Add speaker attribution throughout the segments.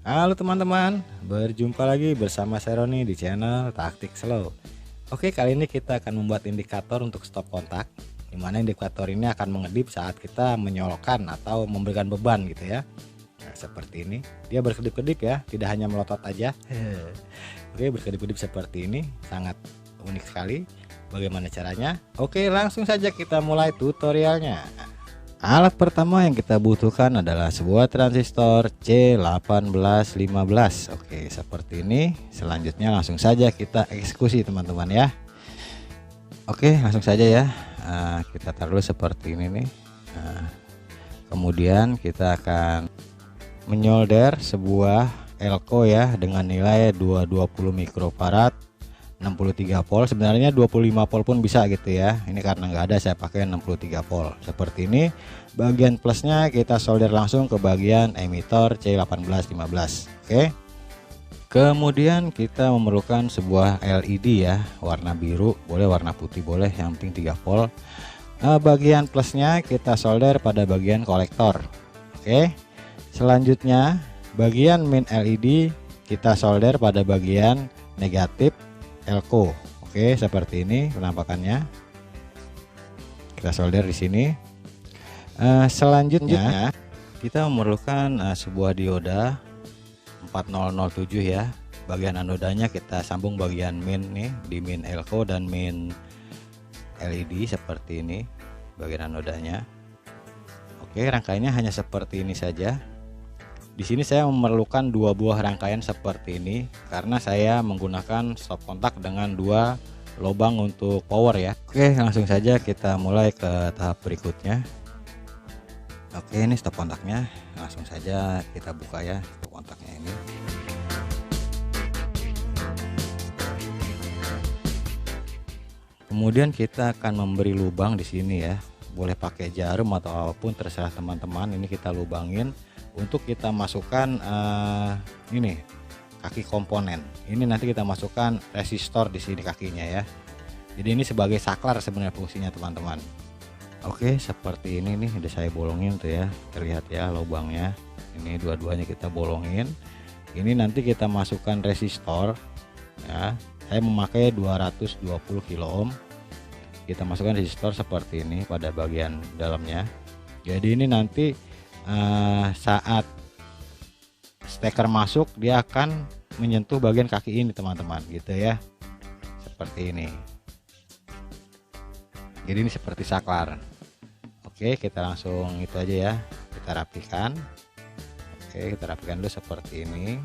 Speaker 1: Halo teman-teman, berjumpa lagi bersama saya Roni di channel Taktik Slow. Oke, kali ini kita akan membuat indikator untuk stop kontak, di mana indikator ini akan mengedip saat kita menyolokkan atau memberikan beban gitu ya. Nah, seperti ini, dia berkedip-kedip ya, tidak hanya melotot aja. Oke, berkedip-kedip seperti ini, sangat unik sekali. Bagaimana caranya? Oke, langsung saja kita mulai tutorialnya. Alat pertama yang kita butuhkan adalah sebuah transistor C1815. Oke, seperti ini. Selanjutnya langsung saja kita eksekusi teman-teman ya. Oke, langsung saja ya. Kita taruh dulu seperti ini nih. Kemudian kita akan menyolder sebuah elko ya dengan nilai 220 mikrofarad, 63 volt. Sebenarnya 25 volt pun bisa gitu ya. Ini karena nggak ada saya pakai 63 volt. Seperti ini. Bagian plusnya kita solder langsung ke bagian emitor C1815. Oke. Kemudian kita memerlukan sebuah LED ya, warna biru, boleh warna putih boleh, yang penting 3 volt. Bagian plusnya kita solder pada bagian kolektor. Oke. Selanjutnya bagian min LED kita solder pada bagian negatif elko. Oke, seperti ini penampakannya. Kita solder di sini. Selanjutnya kita memerlukan sebuah dioda 4007 ya. Bagian anodanya kita sambung bagian min nih, di min elko dan min LED seperti ini bagian anodanya. Oke, rangkaiannya hanya seperti ini saja. Di sini saya memerlukan dua buah rangkaian seperti ini karena saya menggunakan stop kontak dengan dua lubang untuk power ya. Oke, langsung saja kita mulai ke tahap berikutnya. Oke, ini stop kontaknya. Langsung saja kita buka ya stop kontaknya ini. Kemudian kita akan memberi lubang di sini ya. Boleh pakai jarum atau apapun terserah teman-teman. Ini kita lubangin untuk kita masukkan ini kaki komponen. Ini nanti kita masukkan resistor di sini kakinya ya. Jadi ini sebagai saklar sebenarnya fungsinya teman-teman. Oke, seperti ini nih udah saya bolongin tuh ya. Terlihat ya lubangnya. Ini dua-duanya kita bolongin. Ini nanti kita masukkan resistor ya. Saya memakai 220 kilo ohm. Kita masukkan resistor seperti ini pada bagian dalamnya. Jadi ini nanti saat steker masuk dia akan menyentuh bagian kaki ini teman-teman gitu ya, seperti ini. Jadi ini seperti saklar. Oke, kita langsung itu aja ya, kita rapikan. Oke, kita rapikan dulu seperti ini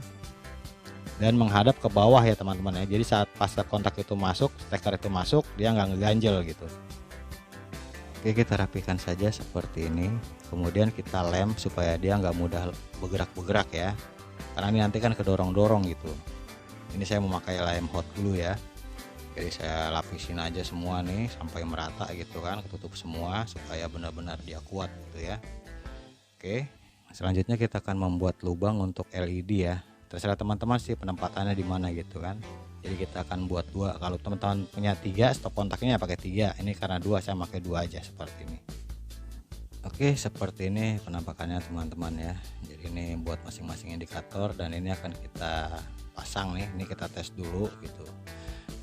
Speaker 1: dan menghadap ke bawah ya teman-teman ya. Jadi saat pas kontak itu masuk, steker itu masuk, dia nggak ngeganjel gitu. Oke, kita rapikan saja seperti ini. Kemudian kita lem supaya dia nggak mudah bergerak-bergerak ya. Karena ini nanti kan kedorong-dorong gitu. Ini saya memakai lem hot glue ya. Jadi saya lapisin aja semua nih sampai merata gitu kan, ketutup semua supaya benar-benar dia kuat gitu ya. Oke, selanjutnya kita akan membuat lubang untuk LED ya. Terserah teman-teman sih penempatannya di mana gitu kan. Jadi kita akan buat dua. Kalau teman-teman punya 3 stop kontaknya pakai 3. Ini karena 2 saya pakai 2 aja seperti ini. Oke, seperti ini penampakannya teman-teman ya. Jadi ini buat masing-masing indikator dan ini akan kita pasang nih. Ini kita tes dulu gitu.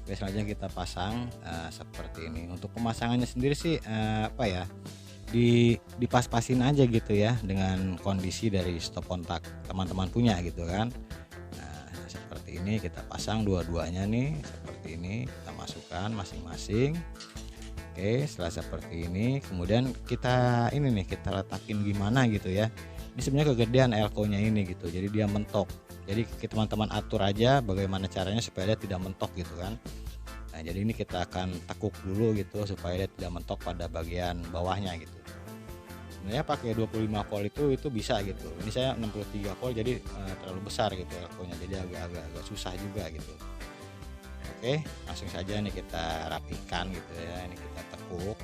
Speaker 1: Oke, selanjutnya kita pasang seperti ini. Untuk pemasangannya sendiri sih apa ya? Dipas-pasin aja gitu ya dengan kondisi dari stop kontak teman-teman punya gitu kan. Seperti ini kita pasang dua-duanya nih seperti ini, kita masukkan masing-masing. Oke, setelah seperti ini kemudian kita ini nih kita letakin gimana gitu ya. Ini sebenarnya kegedean elko nya ini gitu, jadi dia mentok. Jadi teman-teman atur aja bagaimana caranya supaya dia tidak mentok gitu kan. Nah, jadi ini kita akan tekuk dulu gitu supaya dia tidak mentok pada bagian bawahnya gitu. Sebenarnya pakai 25 volt itu bisa gitu. Ini saya 63 volt jadi terlalu besar gitu elko-nya, jadi agak susah juga gitu. Oke, langsung saja nih kita rapikan gitu ya. Ini kita tekuk.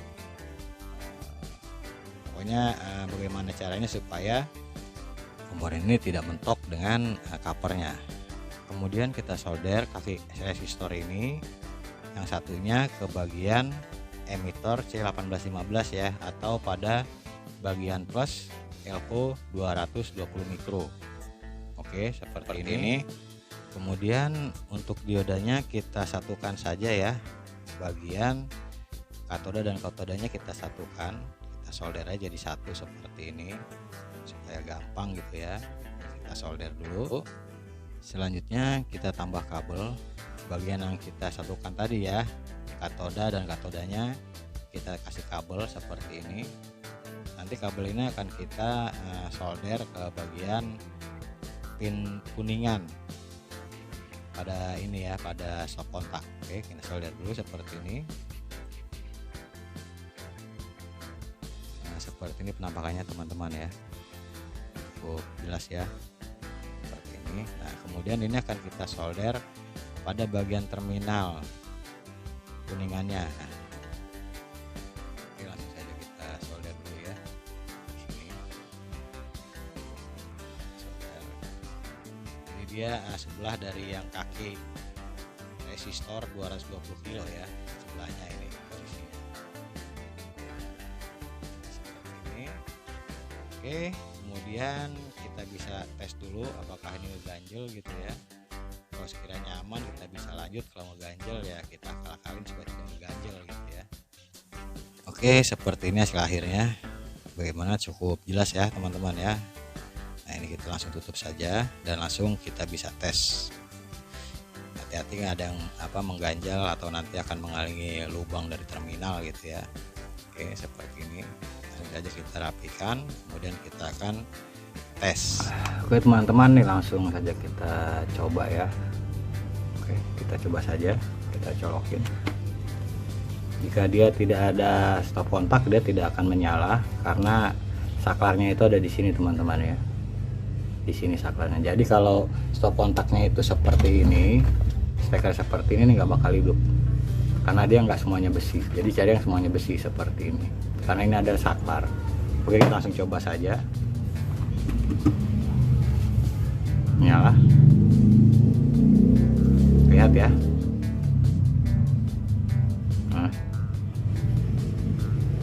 Speaker 1: Pokoknya bagaimana caranya supaya komponen ini tidak mentok dengan covernya. Kemudian kita solder kaki resistor ini, yang satunya ke bagian emitor C1815 ya, atau pada bagian plus elko 220 mikro. Oke, Oke, seperti ini. Kemudian untuk diodanya kita satukan saja ya, bagian katoda dan katodanya kita satukan, kita solder aja jadi satu seperti ini supaya gampang gitu ya. Kita solder dulu. Selanjutnya kita tambah kabel bagian yang kita satukan tadi ya, katoda dan katodanya kita kasih kabel seperti ini. Nanti kabel ini akan kita solder ke bagian pin kuningan pada ini ya, pada stop kontak. Oke, kita solder dulu seperti ini. Nah, seperti ini penampakannya teman-teman ya, cukup jelas ya, seperti ini. Nah, kemudian ini akan kita solder pada bagian terminal kuningannya. Nah, oke, langsung saja kita solder dulu ya di sini. Solder. Ini dia sebelah dari yang kaki resistor 220 kilo ya, sebelahnya ini posisinya seperti ini. Oke, kemudian kita bisa tes dulu apakah ini ngeganjel gitu ya. Kalau sekiranya aman kita bisa lanjut, kalau ngeganjel ya kita akal-akalin supaya tidak ngeganjel gitu ya. Oke, seperti ini hasil akhirnya. Bagaimana, cukup jelas ya teman-teman ya. Nah, ini kita langsung tutup saja dan langsung kita bisa tes. Hati-hati nggak ada yang mengganjal atau nanti akan mengalingi lubang dari terminal gitu ya. Oke, seperti ini. Langsung saja kita rapikan, kemudian kita akan tes.
Speaker 2: Oke teman-teman, nih langsung saja kita coba ya. Oke, kita coba saja, kita colokin. Jika dia tidak ada stop kontak, dia tidak akan menyala karena saklarnya itu ada di sini teman-teman ya. Di sini saklarnya. Jadi kalau stop kontaknya itu seperti ini, steker seperti ini nggak bakal hidup karena dia nggak semuanya besi. Jadi cari yang semuanya besi seperti ini karena ini ada saklar. Oke, kita langsung coba saja. Nyala, lihat ya. Nah,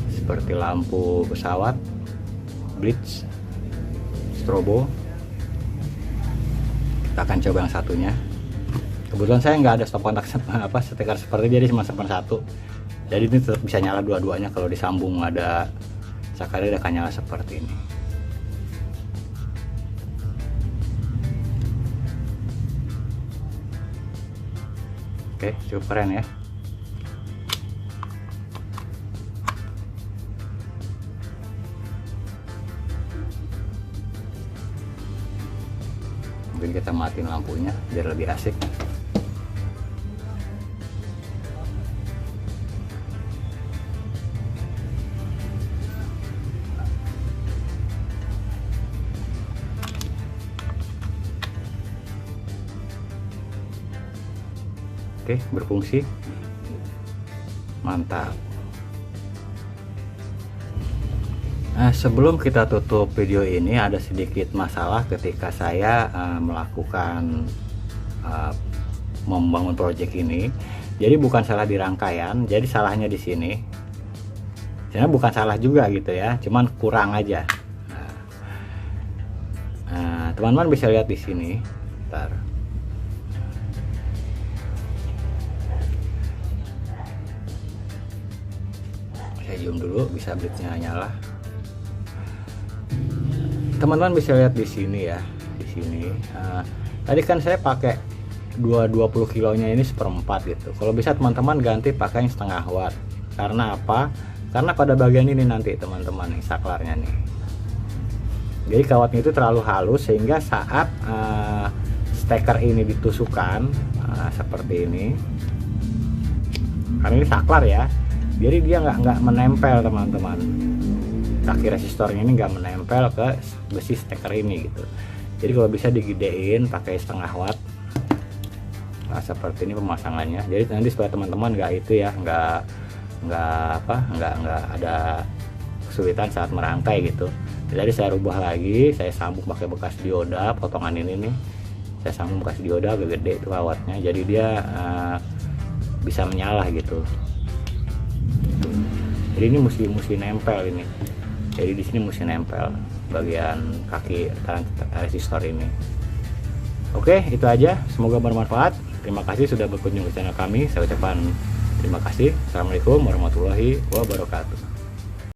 Speaker 2: seperti lampu pesawat, blitz, strobo. Kita akan coba yang satunya. Kebetulan saya nggak ada stop kontak steker seperti jadi cuma satu. Jadi ini tetap bisa nyala dua-duanya kalau disambung ada sakarnya akan nyala seperti ini. Oke, cukup keren ya. Mungkin kita matiin lampunya biar lebih asik. Oke, berfungsi. Mantap. Nah, sebelum kita tutup video ini ada sedikit masalah ketika saya melakukan membangun project ini. Jadi bukan salah di rangkaian, jadi salahnya di sini. Sebenarnya bukan salah juga gitu ya, cuman kurang aja. Nah, teman-teman bisa lihat di sini. Bentar. Zoom dulu, bisa blitznya nyala. Teman-teman bisa lihat di sini ya, di sini. Tadi kan saya pakai 20 kilonya ini 1/4 gitu. Kalau bisa teman-teman ganti pakai yang setengah watt. Karena apa? Karena pada bagian ini nanti teman-teman nih saklarnya nih. Jadi kawatnya itu terlalu halus sehingga saat steker ini ditusukkan seperti ini. Karena ini saklar ya. Jadi dia nggak menempel teman-teman, kaki resistornya ini nggak menempel ke besi steker ini gitu. Jadi kalau bisa digedein pakai setengah watt. Nah, seperti ini pemasangannya. Jadi nanti supaya teman-teman nggak itu ya, nggak ada kesulitan saat merangkai gitu. Jadi saya rubah lagi, saya sambung pakai bekas dioda potongan ini nih. Saya sambung bekas dioda agak gede tuh wattnya. Jadi dia bisa menyala gitu. Jadi ini mesti nempel ini. Jadi di sini mesti nempel bagian kaki resistor ini. Oke, itu aja, semoga bermanfaat. Terima kasih sudah berkunjung ke channel kami. Saya ucapkan terima kasih. Assalamualaikum warahmatullahi wabarakatuh.